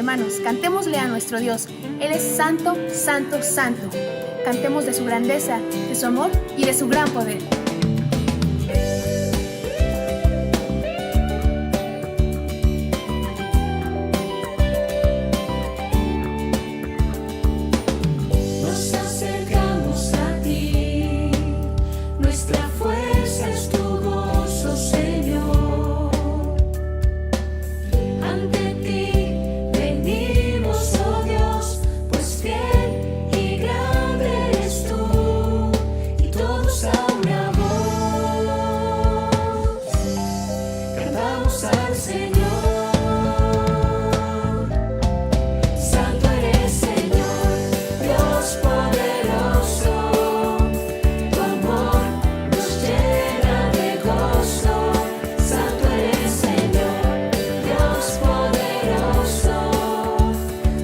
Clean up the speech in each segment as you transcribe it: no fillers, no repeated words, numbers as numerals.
hermanos, cantémosle a nuestro Dios. Él es santo, santo, santo. Cantemos de su grandeza, de su amor y de su gran poder. Nos acercamos a ti, nuestra fuerza es tu gozo, Señor. Ante ti venimos, oh Dios, pues fiel y grande eres tú, y todos a una voz cantamos al Señor. Santo eres, Señor, Dios poderoso, tu amor nos llena de gozo. Santo eres, Señor, Dios poderoso,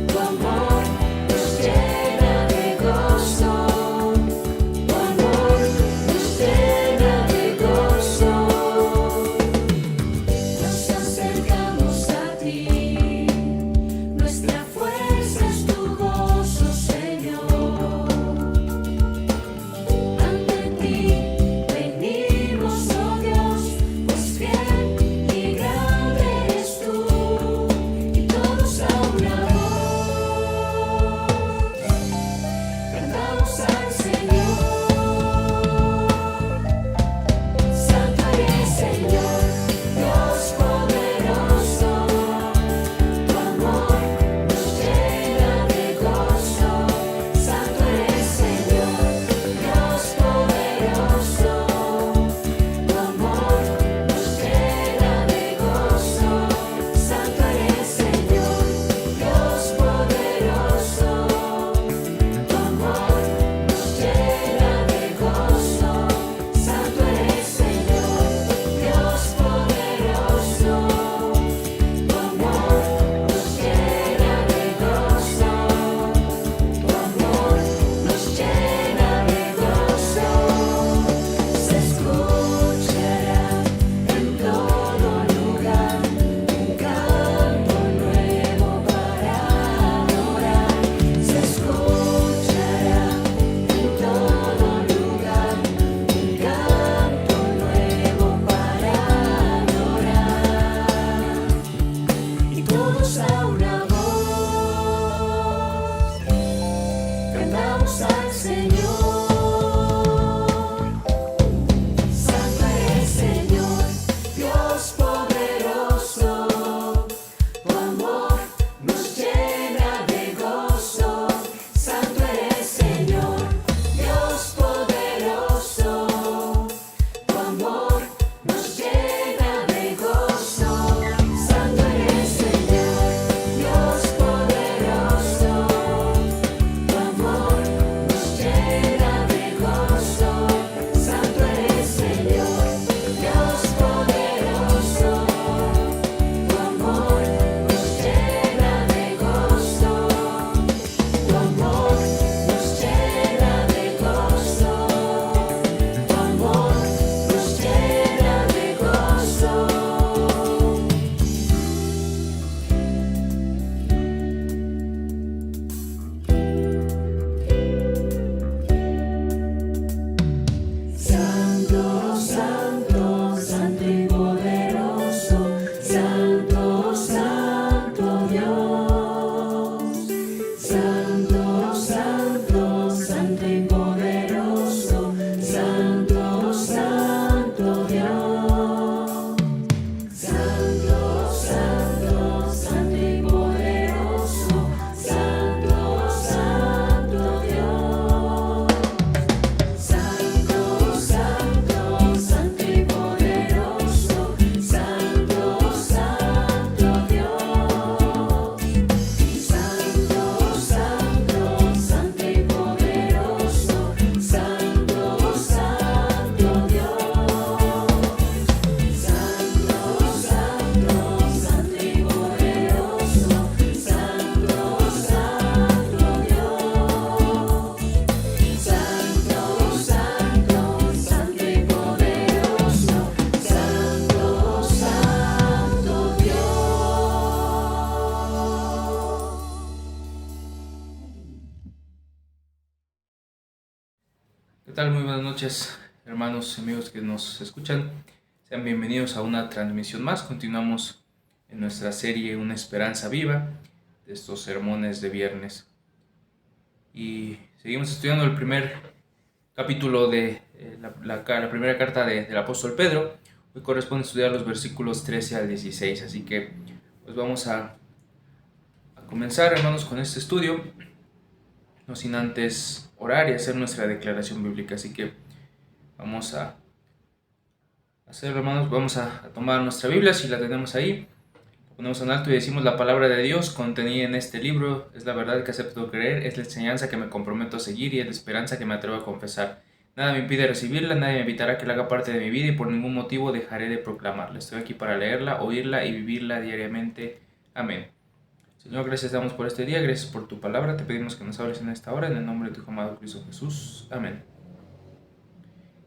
tu amor nos llena de gozo. Tu amor nos llena de gozo. Nos acercamos a ti, nuestra fuerza es tu gozo, Señor. Ante ti venimos, oh Dios, pues fiel y grande eres tú, y todos a una voz cantamos al Señor. Santo eres, Señor, Dios poderoso, tu amor nos llena de gozo. Santo eres, Señor, Dios poderoso, tu amor nos llena de gozo. Santo eres, Señor, Dios poderoso, tu amor nos llena de gozo. Santo eres, Señor, Dios poderoso, tu amor nos llena de gozo. Tu amor nos llena de gozo. Se escuchará en todo lugar un canto nuevo para adorar. Se escuchará en todo lugar un canto nuevo para adorar. Y todos a una voz cantamos al Señor. Santo eres, Señor, Dios poderoso, tu amor nos llena de gozo. Santo eres, Señor, Dios poderoso, tu amor nos llena de gozo. Santo eres, Señor, Dios poderoso, tu amor nos llena de gozo. Santo eres, Señor, Dios poderoso, tu amor nos llena de gozo. Tu amor nos llena de gozo. Tu amor nos llena de gozo. Santo, santo, santo y poderoso, santo, santo Dios. Santo, santo, santo y poderoso, santo, santo Dios. Santo, santo, santo y poderoso, santo, santo Dios. Santo, santo, santo y poderoso, santo, santo tal? Muy buenas noches, hermanos y amigos que nos escuchan. Sean bienvenidos a una transmisión más. Continuamos en nuestra serie Una Esperanza Viva, de estos sermones de viernes. Y seguimos estudiando el primer capítulo de la primera carta del apóstol Pedro. Hoy corresponde estudiar los versículos 13 al 16. Así que pues vamos a comenzar, hermanos, con este estudio, no sin antes orar y hacer nuestra declaración bíblica. Así que vamos a hacerlo, hermanos. Vamos a tomar nuestra Biblia, si la tenemos ahí, la ponemos en alto y decimos: la palabra de Dios contenida en este libro es la verdad que acepto creer, es la enseñanza que me comprometo a seguir y es la esperanza que me atrevo a confesar. Nada me impide recibirla, nadie me evitará que la haga parte de mi vida y por ningún motivo dejaré de proclamarla. Estoy aquí para leerla, oírla y vivirla diariamente. Amén. Señor, gracias damos por este día, gracias por tu palabra. Te pedimos que nos hables en esta hora, en el nombre de tu Hijo amado Cristo Jesús. Amén.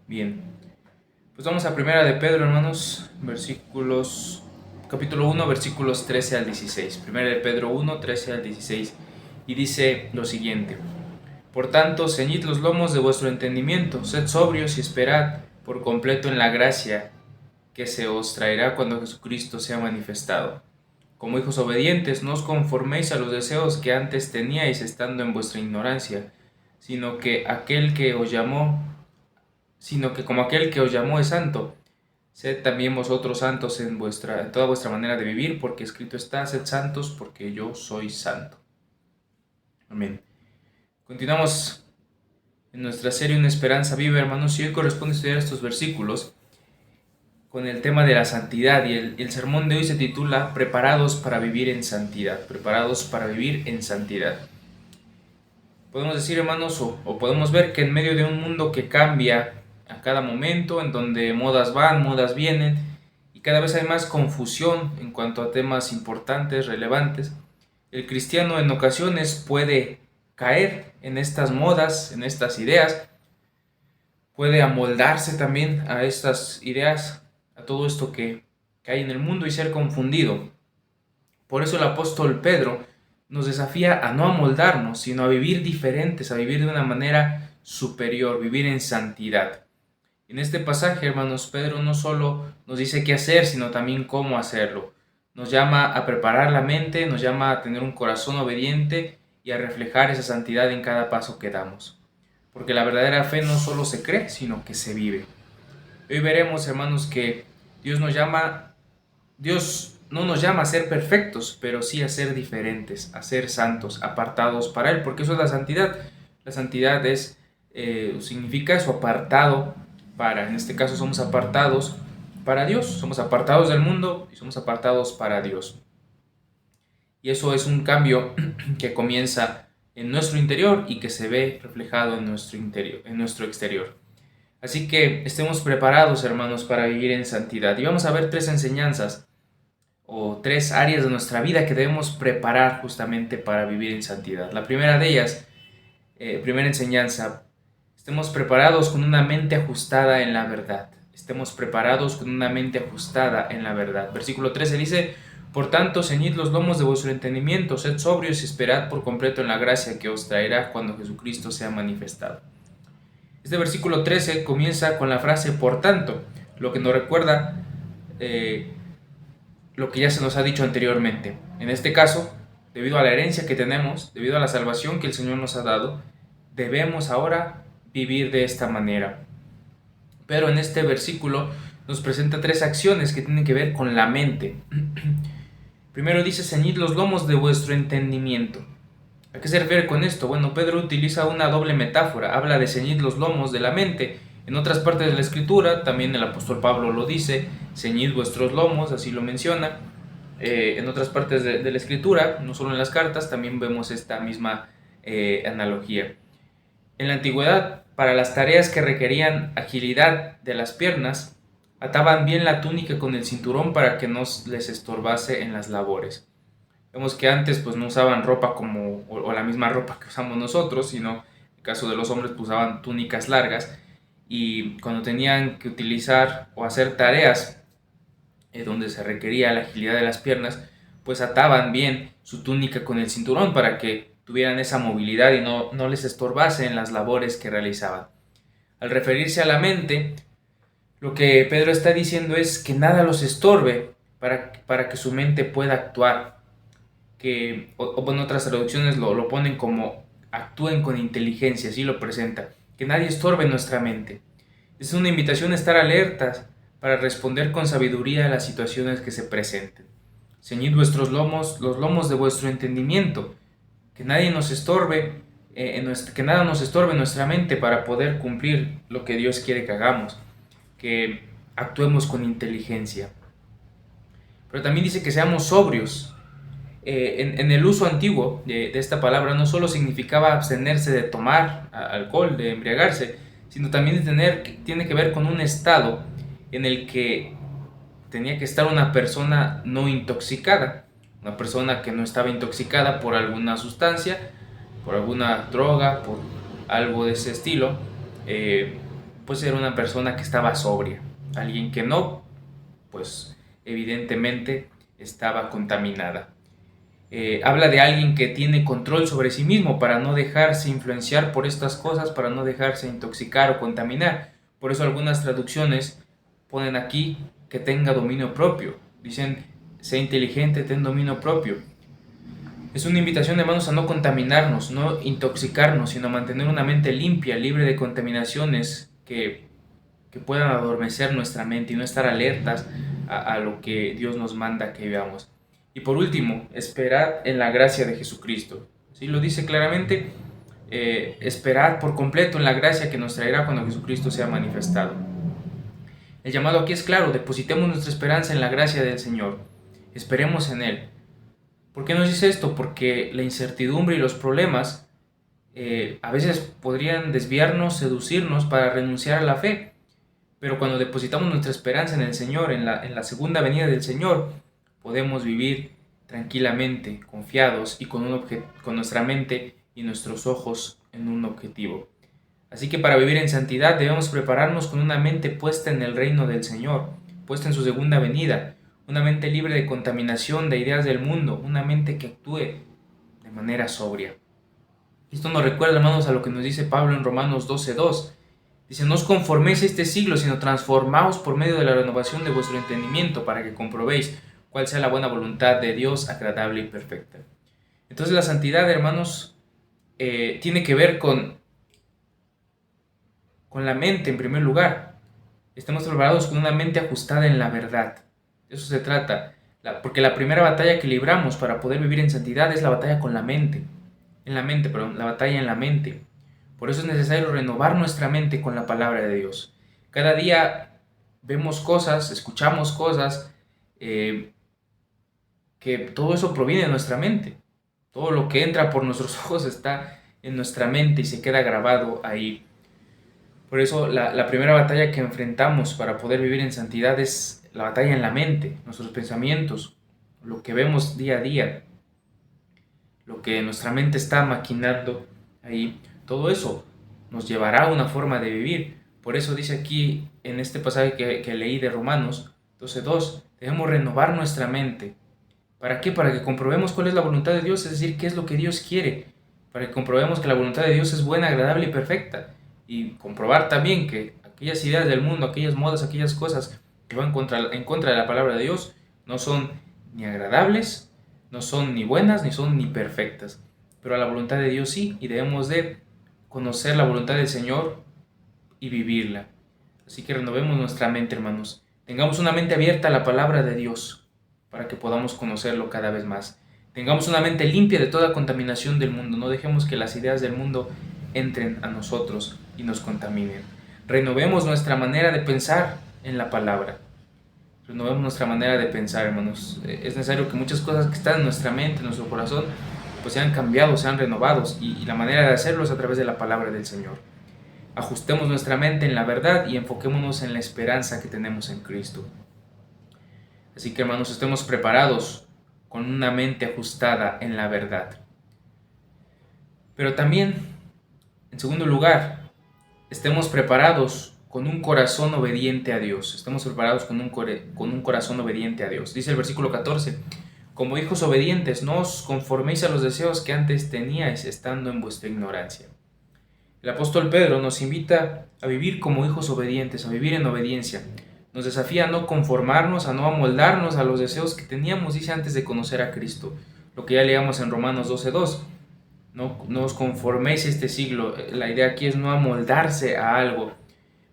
Bien, pues vamos a primera de Pedro, hermanos, capítulo 1, versículos 13 al 16. Primera de Pedro 1, 13 al 16. Y dice lo siguiente: por tanto, ceñid los lomos de vuestro entendimiento, sed sobrios y esperad por completo en la gracia que se os traerá cuando Jesucristo sea manifestado. Como hijos obedientes, no os conforméis a los deseos que antes teníais estando en vuestra ignorancia, sino que como aquel que os llamó es santo, sed también vosotros santos en toda vuestra manera de vivir, porque escrito está: sed santos porque yo soy santo. Amén. Continuamos en nuestra serie Una Esperanza Viva, hermanos, y hoy corresponde estudiar estos versículos con el tema de la santidad, y el sermón de hoy se titula Preparados para vivir en santidad. Preparados para vivir en santidad. Podemos decir, hermanos, o podemos ver que en medio de un mundo que cambia a cada momento, en donde modas van, modas vienen, y cada vez hay más confusión en cuanto a temas importantes, relevantes, el cristiano en ocasiones puede caer en estas modas, en estas ideas, puede amoldarse también a estas ideas, a todo esto que hay en el mundo, y ser confundido. Por eso el apóstol Pedro nos desafía a no amoldarnos, sino a vivir diferentes, a vivir de una manera superior, vivir en santidad. En este pasaje, hermanos, Pedro no solo nos dice qué hacer, sino también cómo hacerlo. Nos llama a preparar la mente, nos llama a tener un corazón obediente y a reflejar esa santidad en cada paso que damos. Porque la verdadera fe no solo se cree, sino que se vive. Hoy veremos, hermanos, que Dios no nos llama a ser perfectos, pero sí a ser diferentes, a ser santos, apartados para Él, porque eso es la santidad. La santidad significa eso, apartado para. En este caso somos apartados para Dios, somos apartados del mundo y somos apartados para Dios. Y eso es un cambio que comienza en nuestro interior y que se ve reflejado en nuestro exterior. Así que estemos preparados, hermanos, para vivir en santidad. Y vamos a ver 3 enseñanzas o 3 áreas de nuestra vida que debemos preparar justamente para vivir en santidad. La primera de ellas, primera enseñanza: estemos preparados con una mente ajustada en la verdad. Estemos preparados con una mente ajustada en la verdad. Versículo 13 dice: por tanto, ceñid los lomos de vuestro entendimiento, sed sobrios y esperad por completo en la gracia que os traerá cuando Jesucristo sea manifestado. Este versículo 13 comienza con la frase por tanto, lo que nos recuerda lo que ya se nos ha dicho anteriormente. En este caso, debido a la herencia que tenemos, debido a la salvación que el Señor nos ha dado, debemos ahora vivir de esta manera. Pero en este versículo nos presenta 3 acciones que tienen que ver con la mente. Primero dice: ceñid los lomos de vuestro entendimiento. ¿A qué se refiere con esto? Bueno, Pedro utiliza una doble metáfora. Habla de ceñid los lomos de la mente. En otras partes de la Escritura, también el apóstol Pablo lo dice: ceñid vuestros lomos, así lo menciona. En otras partes de la Escritura, no solo en las cartas, también vemos esta misma analogía. En la antigüedad, para las tareas que requerían agilidad de las piernas, ataban bien la túnica con el cinturón para que no les estorbase en las labores. Vemos que antes pues no usaban ropa o la misma ropa que usamos nosotros, sino en el caso de los hombres pues usaban túnicas largas, y cuando tenían que utilizar o hacer tareas donde se requería la agilidad de las piernas, pues ataban bien su túnica con el cinturón para que tuvieran esa movilidad y no les estorbase en las labores que realizaban. Al referirse a la mente, lo que Pedro está diciendo es que nada los estorbe para que su mente pueda actuar. O en otras traducciones lo ponen como actúen con inteligencia, así lo presenta. Que nadie estorbe nuestra mente. Es una invitación a estar alertas para responder con sabiduría a las situaciones que se presenten. Ceñid vuestros lomos, los lomos de vuestro entendimiento. Que nadie nos estorbe, que nada nos estorbe nuestra mente para poder cumplir lo que Dios quiere que hagamos. Que actuemos con inteligencia. Pero también dice que seamos sobrios. En el uso antiguo de esta palabra no solo significaba abstenerse de tomar alcohol, de embriagarse, sino también tiene que ver con un estado en el que tenía que estar una persona no intoxicada, una persona que no estaba intoxicada por alguna sustancia, por alguna droga, por algo de ese estilo, pues era una persona que estaba sobria. Alguien que no, pues evidentemente estaba contaminada. Habla de alguien que tiene control sobre sí mismo para no dejarse influenciar por estas cosas, para no dejarse intoxicar o contaminar. Por eso algunas traducciones ponen aquí que tenga dominio propio. Dicen, sé inteligente, ten dominio propio. Es una invitación, hermanos, a no contaminarnos, no intoxicarnos, sino a mantener una mente limpia, libre de contaminaciones que puedan adormecer nuestra mente y no estar alertas a lo que Dios nos manda que veamos. Y por último, esperad en la gracia de Jesucristo. ¿Sí? Lo dice claramente, esperad por completo en la gracia que nos traerá cuando Jesucristo sea manifestado. El llamado aquí es claro, depositemos nuestra esperanza en la gracia del Señor. Esperemos en Él. ¿Por qué nos dice esto? Porque la incertidumbre y los problemas a veces podrían desviarnos, seducirnos para renunciar a la fe. Pero cuando depositamos nuestra esperanza en el Señor, en la segunda venida del Señor, podemos vivir tranquilamente, confiados y con nuestra mente y nuestros ojos en un objetivo. Así que para vivir en santidad debemos prepararnos con una mente puesta en el reino del Señor, puesta en su segunda venida, una mente libre de contaminación de ideas del mundo, una mente que actúe de manera sobria. Esto nos recuerda, hermanos, a lo que nos dice Pablo en Romanos 12:2. Dice, no os conforméis a este siglo, sino transformaos por medio de la renovación de vuestro entendimiento para que comprobéis cuál sea la buena voluntad de Dios, agradable y perfecta. Entonces la santidad, hermanos, tiene que ver con la mente en primer lugar. Estamos preparados con una mente ajustada en la verdad. De eso se trata. Porque la primera batalla que libramos para poder vivir en santidad es la batalla con la mente. La batalla en la mente. Por eso es necesario renovar nuestra mente con la palabra de Dios. Cada día vemos cosas, escuchamos cosas, que todo eso proviene de nuestra mente. Todo lo que entra por nuestros ojos está en nuestra mente y se queda grabado ahí. Por eso la primera batalla que enfrentamos para poder vivir en santidad es la batalla en la mente, nuestros pensamientos, lo que vemos día a día, lo que nuestra mente está maquinando ahí. Todo eso nos llevará a una forma de vivir. Por eso dice aquí en este pasaje que leí de Romanos 12:2, debemos renovar nuestra mente. ¿Para qué? Para que comprobemos cuál es la voluntad de Dios, es decir, qué es lo que Dios quiere. Para que comprobemos que la voluntad de Dios es buena, agradable y perfecta. Y comprobar también que aquellas ideas del mundo, aquellas modas, aquellas cosas que van en contra de la palabra de Dios no son ni agradables, no son ni buenas, ni son ni perfectas. Pero a la voluntad de Dios sí, y debemos de conocer la voluntad del Señor y vivirla. Así que renovemos nuestra mente, hermanos. Tengamos una mente abierta a la palabra de Dios para que podamos conocerlo cada vez más. Tengamos una mente limpia de toda contaminación del mundo. No dejemos que las ideas del mundo entren a nosotros y nos contaminen. Renovemos nuestra manera de pensar en la palabra. Renovemos nuestra manera de pensar, hermanos. Es necesario que muchas cosas que están en nuestra mente, en nuestro corazón, pues sean cambiados, sean renovados. Y la manera de hacerlo es a través de la palabra del Señor. Ajustemos nuestra mente en la verdad y enfoquémonos en la esperanza que tenemos en Cristo. Así que, hermanos, estemos preparados con una mente ajustada en la verdad. Pero también, en segundo lugar, estemos preparados con un corazón obediente a Dios. Estemos preparados con un corazón obediente a Dios. Dice el versículo 14, como hijos obedientes, no os conforméis a los deseos que antes teníais estando en vuestra ignorancia. El apóstol Pedro nos invita a vivir como hijos obedientes, a vivir en obediencia. Nos desafía a no conformarnos, a no amoldarnos a los deseos que teníamos, dice, antes de conocer a Cristo. Lo que ya leíamos en Romanos 12:2. No os conforméis a este siglo. La idea aquí es no amoldarse a algo.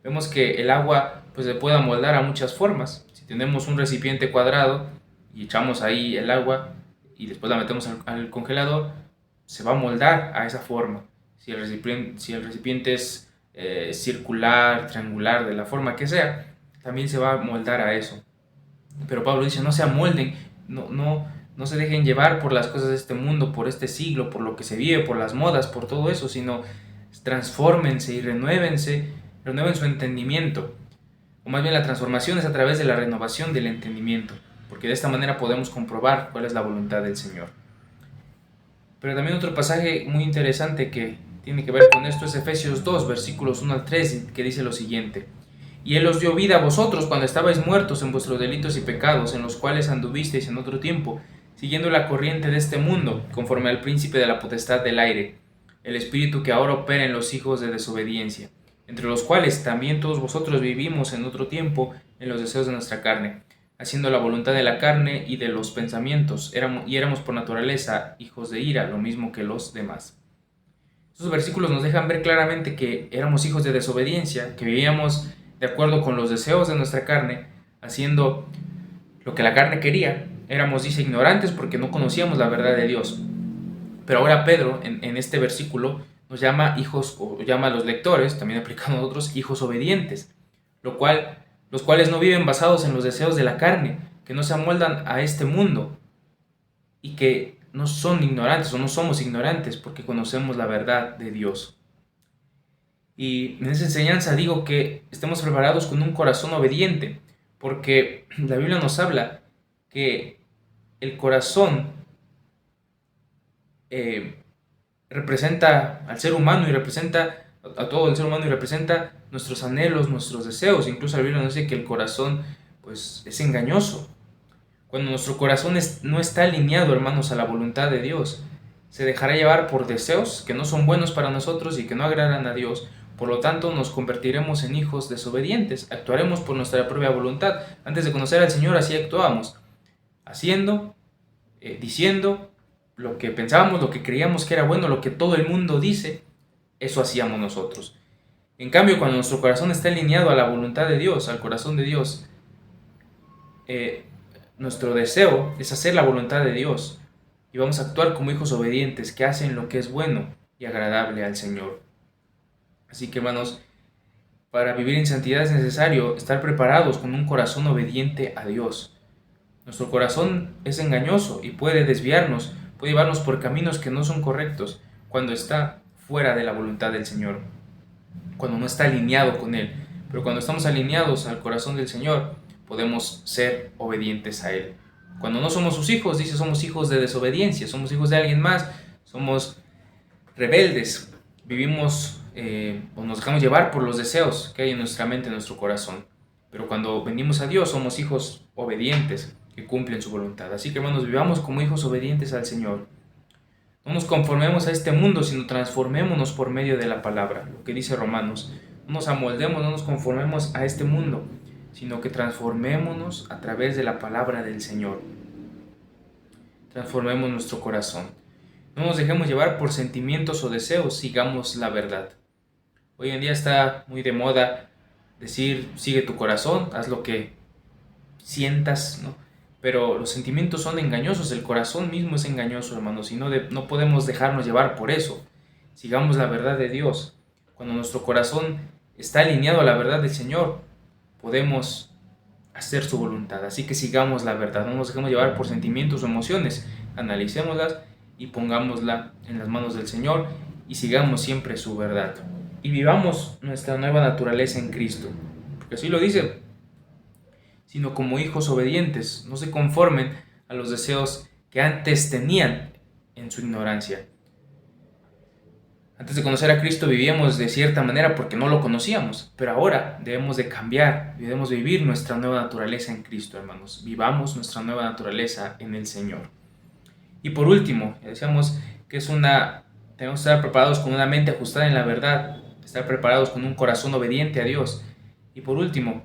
Vemos que el agua pues se puede amoldar a muchas formas. Si tenemos un recipiente cuadrado y echamos ahí el agua y después la metemos al congelador, se va a moldar a esa forma. Si el recipiente es circular, triangular, de la forma que sea, también se va a moldar a eso. Pero Pablo dice, no se amolden, no se dejen llevar por las cosas de este mundo, por este siglo, por lo que se vive, por las modas, por todo eso, sino transfórmense y renueven su entendimiento. O más bien la transformación es a través de la renovación del entendimiento, porque de esta manera podemos comprobar cuál es la voluntad del Señor. Pero también otro pasaje muy interesante que tiene que ver con esto es Efesios 2, versículos 1 al 3, que dice lo siguiente: Y Él os dio vida a vosotros cuando estabais muertos en vuestros delitos y pecados, en los cuales anduvisteis en otro tiempo, siguiendo la corriente de este mundo, conforme al príncipe de la potestad del aire, el espíritu que ahora opera en los hijos de desobediencia, entre los cuales también todos vosotros vivimos en otro tiempo en los deseos de nuestra carne, haciendo la voluntad de la carne y de los pensamientos, éramos por naturaleza hijos de ira, lo mismo que los demás. Estos versículos nos dejan ver claramente que éramos hijos de desobediencia, que vivíamos de acuerdo con los deseos de nuestra carne, haciendo lo que la carne quería. Éramos, dice, ignorantes porque no conocíamos la verdad de Dios. Pero ahora Pedro, en este versículo, nos llama hijos, o llama a los lectores, también aplicando a nosotros, hijos obedientes, los cuales no viven basados en los deseos de la carne, que no se amoldan a este mundo, y que no son ignorantes, o no somos ignorantes, porque conocemos la verdad de Dios. Y en esa enseñanza digo que estemos preparados con un corazón obediente, porque la Biblia nos habla que el corazón representa al ser humano y representa a todo el ser humano y representa nuestros anhelos, nuestros deseos. Incluso la Biblia nos dice que el corazón pues es engañoso. Cuando nuestro corazón no está alineado, hermanos, a la voluntad de Dios, se dejará llevar por deseos que no son buenos para nosotros y que no agradan a Dios. Por lo tanto, nos convertiremos en hijos desobedientes. Actuaremos por nuestra propia voluntad. Antes de conocer al Señor, así actuábamos, haciendo, diciendo lo que pensábamos, lo que creíamos que era bueno, lo que todo el mundo dice, eso hacíamos nosotros. En cambio, cuando nuestro corazón está alineado a la voluntad de Dios, al corazón de Dios, nuestro deseo es hacer la voluntad de Dios y vamos a actuar como hijos obedientes que hacen lo que es bueno y agradable al Señor. Así que, hermanos, para vivir en santidad es necesario estar preparados con un corazón obediente a Dios. Nuestro corazón es engañoso y puede desviarnos, puede llevarnos por caminos que no son correctos cuando está fuera de la voluntad del Señor, cuando no está alineado con Él. Pero cuando estamos alineados al corazón del Señor, podemos ser obedientes a Él. Cuando no somos sus hijos, dice, somos hijos de desobediencia, somos hijos de alguien más, somos rebeldes, vivimos o nos dejamos llevar por los deseos que hay en nuestra mente, en nuestro corazón. Pero cuando venimos a Dios, somos hijos obedientes que cumplen su voluntad. Así que, hermanos, vivamos como hijos obedientes al Señor. No nos conformemos a este mundo, sino transformémonos por medio de la palabra, lo que dice Romanos. No nos amoldemos, no nos conformemos a este mundo, sino que transformémonos a través de la palabra del Señor. Transformemos nuestro corazón. No nos dejemos llevar por sentimientos o deseos, sigamos la verdad. Hoy en día está muy de moda decir, sigue tu corazón, haz lo que sientas, ¿no? Pero los sentimientos son engañosos, el corazón mismo es engañoso, hermanos, y no podemos dejarnos llevar por eso. Sigamos la verdad de Dios. Cuando nuestro corazón está alineado a la verdad del Señor, podemos hacer su voluntad. Así que sigamos la verdad, no nos dejemos llevar por sentimientos o emociones, analicémoslas y pongámosla en las manos del Señor y sigamos siempre su verdad. Y vivamos nuestra nueva naturaleza en Cristo, porque así lo dice, sino como hijos obedientes, no se conformen a los deseos que antes tenían en su ignorancia. Antes de conocer a Cristo vivíamos de cierta manera porque no lo conocíamos, pero ahora debemos de cambiar, debemos vivir nuestra nueva naturaleza en Cristo, hermanos. Vivamos nuestra nueva naturaleza en el Señor. Y por último, decíamos que tenemos que estar preparados con una mente ajustada en la verdad, estar preparados con un corazón obediente a Dios. Y por último,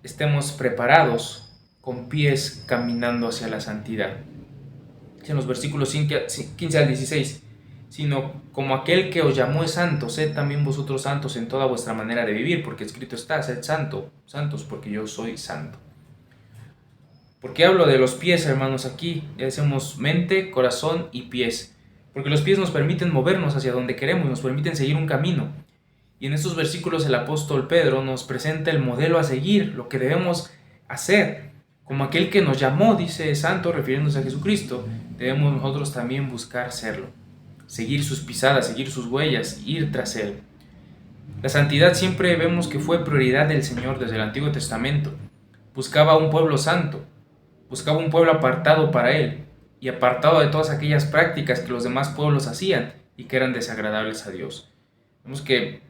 estemos preparados con pies caminando hacia la santidad. En los versículos 15 al 16, sino como aquel que os llamó es santo, sed también vosotros santos en toda vuestra manera de vivir, porque escrito está, sed santos, porque yo soy santo. ¿Por qué hablo de los pies, hermanos? Aquí decimos mente, corazón y pies, porque los pies nos permiten movernos hacia donde queremos, nos permiten seguir un camino. Y en estos versículos el apóstol Pedro nos presenta el modelo a seguir, lo que debemos hacer. Como aquel que nos llamó, dice santo, refiriéndose a Jesucristo, debemos nosotros también buscar serlo. Seguir sus pisadas, seguir sus huellas, ir tras él. La santidad siempre vemos que fue prioridad del Señor desde el Antiguo Testamento. Buscaba un pueblo santo, buscaba un pueblo apartado para él y apartado de todas aquellas prácticas que los demás pueblos hacían y que eran desagradables a Dios. Vemos que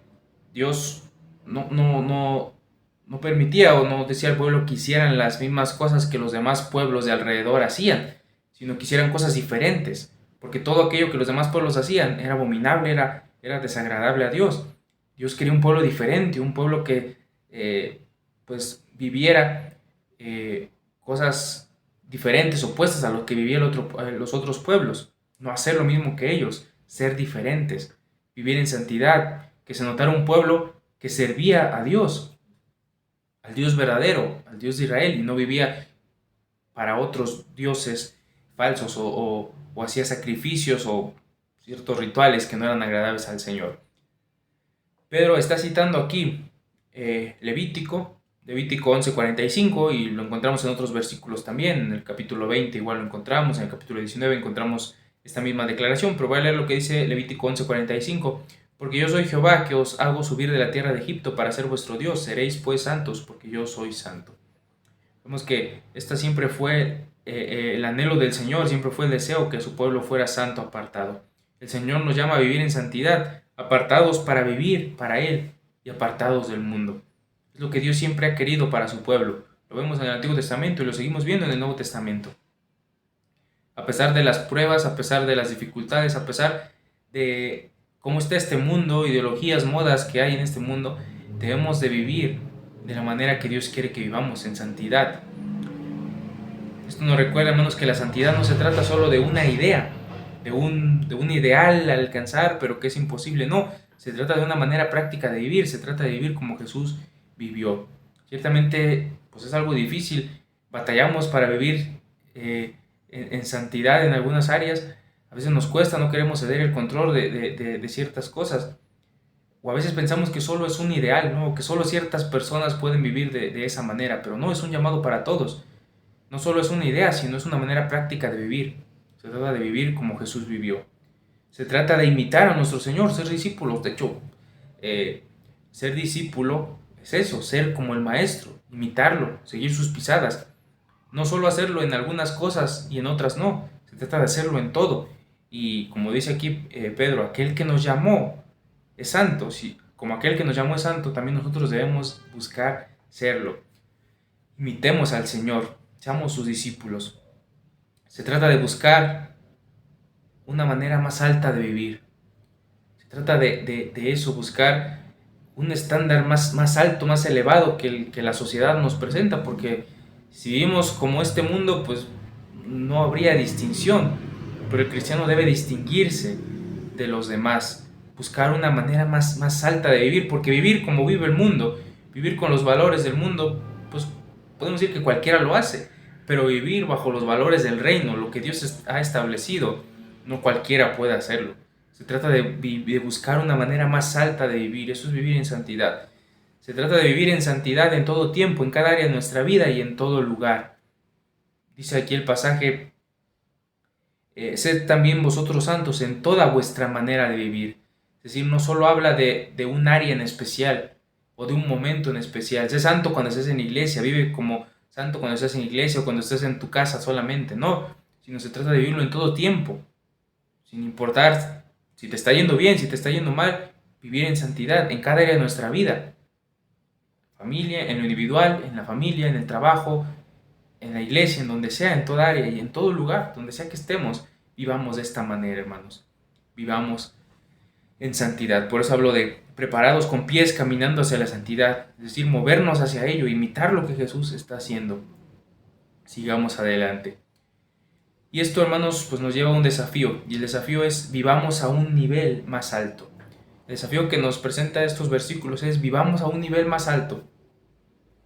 Dios no permitía o no decía al pueblo que hicieran las mismas cosas que los demás pueblos de alrededor hacían, sino que hicieran cosas diferentes, porque todo aquello que los demás pueblos hacían era abominable, era desagradable a Dios. Dios quería un pueblo diferente, un pueblo que viviera cosas diferentes, opuestas a lo que vivían los otros pueblos. No hacer lo mismo que ellos, ser diferentes, vivir en santidad, que se notara un pueblo que servía a Dios, al Dios verdadero, al Dios de Israel, y no vivía para otros dioses falsos o hacía sacrificios o ciertos rituales que no eran agradables al Señor. Pedro está citando aquí Levítico 11:45, y lo encontramos en otros versículos también. En el capítulo 20 igual lo encontramos, en el capítulo 19 encontramos esta misma declaración, pero voy a leer lo que dice Levítico 11:45. Porque yo soy Jehová, que os hago subir de la tierra de Egipto para ser vuestro Dios, seréis pues santos, porque yo soy santo. Vemos que esta siempre fue el anhelo del Señor, siempre fue el deseo que su pueblo fuera santo, apartado. El Señor nos llama a vivir en santidad, apartados para vivir para Él y apartados del mundo. Es lo que Dios siempre ha querido para su pueblo. Lo vemos en el Antiguo Testamento y lo seguimos viendo en el Nuevo Testamento. A pesar de las pruebas, a pesar de las dificultades, a pesar de cómo está este mundo, ideologías, modas que hay en este mundo, debemos de vivir de la manera que Dios quiere que vivamos, en santidad. Esto nos recuerda, hermanos, que la santidad no se trata solo de una idea, de un ideal a alcanzar, pero que es imposible. No, se trata de una manera práctica de vivir, se trata de vivir como Jesús vivió. Ciertamente, pues es algo difícil, batallamos para vivir en santidad en algunas áreas. A veces nos cuesta, no queremos ceder el control de ciertas cosas. O a veces pensamos que solo es un ideal, ¿no? Que solo ciertas personas pueden vivir de esa manera, pero no, es un llamado para todos. No solo es una idea, sino es una manera práctica de vivir. Se trata de vivir como Jesús vivió. Se trata de imitar a nuestro Señor, ser discípulos. De hecho, ser discípulo es eso, ser como el Maestro, imitarlo, seguir sus pisadas. No solo hacerlo en algunas cosas y en otras no, se trata de hacerlo en todo. Y como dice aquí Pedro, aquel que nos llamó es santo. Como aquel que nos llamó es santo, también nosotros debemos buscar serlo. Imitemos al Señor, seamos sus discípulos. Se trata de buscar una manera más alta de vivir. Se trata de eso, buscar un estándar más alto, más elevado que la sociedad nos presenta, porque si vivimos como este mundo, pues no habría distinción. Pero el cristiano debe distinguirse de los demás, buscar una manera más alta de vivir, porque vivir como vive el mundo, vivir con los valores del mundo, pues podemos decir que cualquiera lo hace, pero vivir bajo los valores del reino, lo que Dios ha establecido, no cualquiera puede hacerlo. Se trata de buscar una manera más alta de vivir, eso es vivir en santidad. Se trata de vivir en santidad en todo tiempo, en cada área de nuestra vida y en todo lugar. Dice aquí el pasaje, sed también vosotros santos en toda vuestra manera de vivir. Es decir, no solo habla de un área en especial o de un momento en especial. Sé santo cuando estés en la iglesia, vive como santo cuando estés en la iglesia o cuando estés en tu casa solamente. No, sino se trata de vivirlo en todo tiempo, sin importar si te está yendo bien, si te está yendo mal, vivir en santidad en cada área de nuestra vida. Familia, en lo individual, en la familia, en el trabajo, en la iglesia, en donde sea, en toda área y en todo lugar, donde sea que estemos, vivamos de esta manera, hermanos. Vivamos en santidad. Por eso hablo de preparados con pies caminando hacia la santidad, es decir, movernos hacia ello, imitar lo que Jesús está haciendo. Sigamos adelante. Y esto, hermanos, pues nos lleva a un desafío, y el desafío es vivamos a un nivel más alto. El desafío que nos presenta estos versículos es vivamos a un nivel más alto.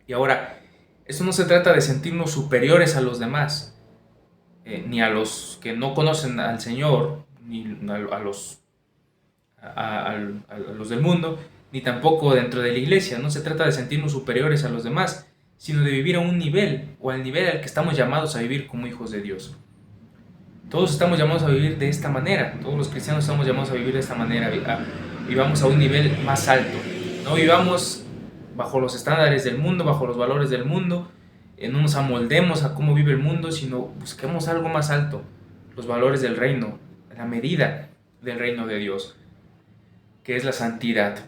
Y ahora, esto no se trata de sentirnos superiores a los demás, ni a los que no conocen al Señor, ni a los del mundo, ni tampoco dentro de la iglesia. No se trata de sentirnos superiores a los demás, sino de vivir a un nivel, o al nivel al que estamos llamados a vivir como hijos de Dios. Todos estamos llamados a vivir de esta manera, todos los cristianos estamos llamados a vivir de esta manera, vivamos a un nivel más alto, no vivamos bajo los estándares del mundo, bajo los valores del mundo, no nos amoldemos a cómo vive el mundo, sino busquemos algo más alto, los valores del reino, la medida del reino de Dios, que es la santidad.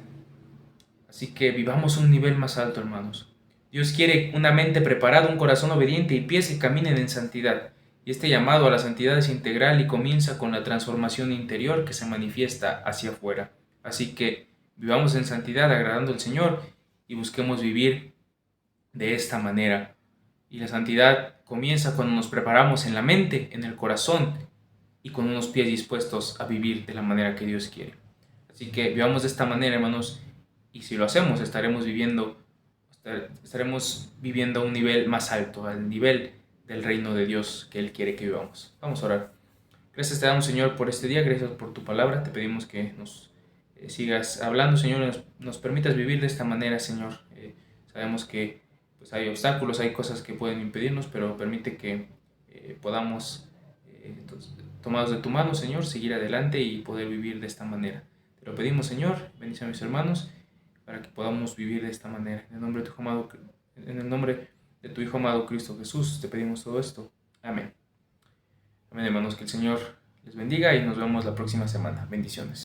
Así que vivamos un nivel más alto, hermanos. Dios quiere una mente preparada, un corazón obediente y pies que caminen en santidad. Y este llamado a la santidad es integral y comienza con la transformación interior que se manifiesta hacia afuera. Así que vivamos en santidad agradando al Señor y busquemos vivir de esta manera. Y la santidad comienza cuando nos preparamos en la mente, en el corazón y con unos pies dispuestos a vivir de la manera que Dios quiere. Así que vivamos de esta manera, hermanos, y si lo hacemos estaremos viviendo a un nivel más alto, al nivel del reino de Dios que Él quiere que vivamos. Vamos a orar. Gracias te damos, Señor, por este día, gracias por tu palabra. Te pedimos que nos sigas hablando, Señor, nos permitas vivir de esta manera, Señor. Sabemos que pues, hay obstáculos, hay cosas que pueden impedirnos, pero permite que podamos, tomados de tu mano, Señor, seguir adelante y poder vivir de esta manera. Te lo pedimos, Señor, bendice a mis hermanos, para que podamos vivir de esta manera. En el nombre de tu Hijo amado Cristo Jesús, te pedimos todo esto. Amén. Amén, hermanos, que el Señor les bendiga y nos vemos la próxima semana. Bendiciones.